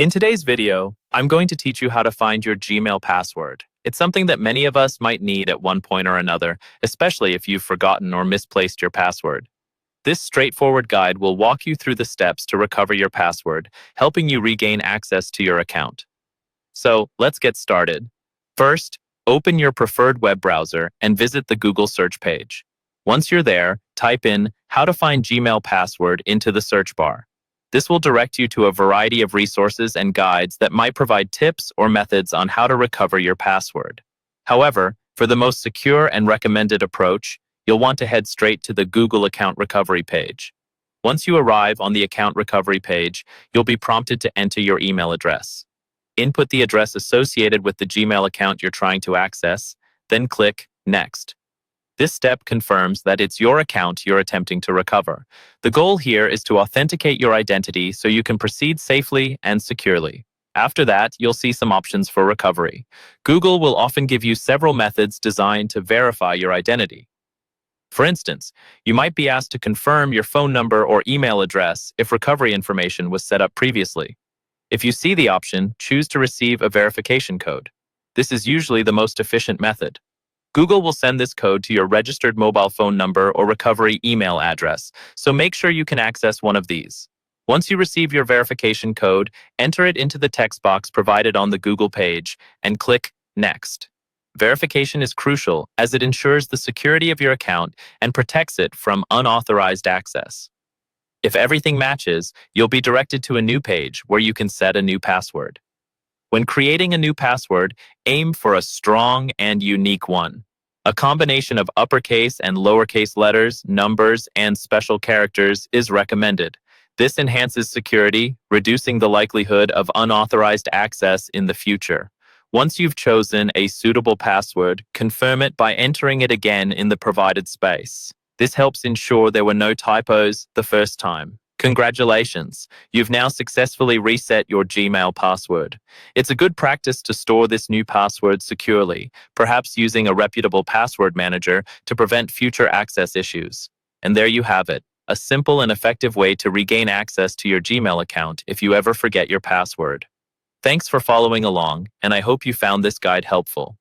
In today's video, I'm going to teach you how to find your Gmail password. It's something that many of us might need at one point or another, especially if you've forgotten or misplaced your password. This straightforward guide will walk you through the steps to recover your password, helping you regain access to your account. So, let's get started. First, open your preferred web browser and visit the Google search page. Once you're there, type in "How to find Gmail password" into the search bar. This will direct you to a variety of resources and guides that might provide tips or methods on how to recover your password. However, for the most secure and recommended approach, you'll want to head straight to the Google Account Recovery page. Once you arrive on the Account Recovery page, you'll be prompted to enter your email address. Input the address associated with the Gmail account you're trying to access, then click Next. This step confirms that it's your account you're attempting to recover. The goal here is to authenticate your identity so you can proceed safely and securely. After that, you'll see some options for recovery. Google will often give you several methods designed to verify your identity. For instance, you might be asked to confirm your phone number or email address if recovery information was set up previously. If you see the option, choose to receive a verification code. This is usually the most efficient method. Google will send this code to your registered mobile phone number or recovery email address, so make sure you can access one of these. Once you receive your verification code, enter it into the text box provided on the Google page and click Next. Verification is crucial as it ensures the security of your account and protects it from unauthorized access. If everything matches, you'll be directed to a new page where you can set a new password. When creating a new password, aim for a strong and unique one. A combination of uppercase and lowercase letters, numbers, and special characters is recommended. This enhances security, reducing the likelihood of unauthorized access in the future. Once you've chosen a suitable password, confirm it by entering it again in the provided space. This helps ensure there were no typos the first time. Congratulations, you've now successfully reset your Gmail password. It's a good practice to store this new password securely, perhaps using a reputable password manager to prevent future access issues. And there you have it, a simple and effective way to regain access to your Gmail account if you ever forget your password. Thanks for following along, and I hope you found this guide helpful.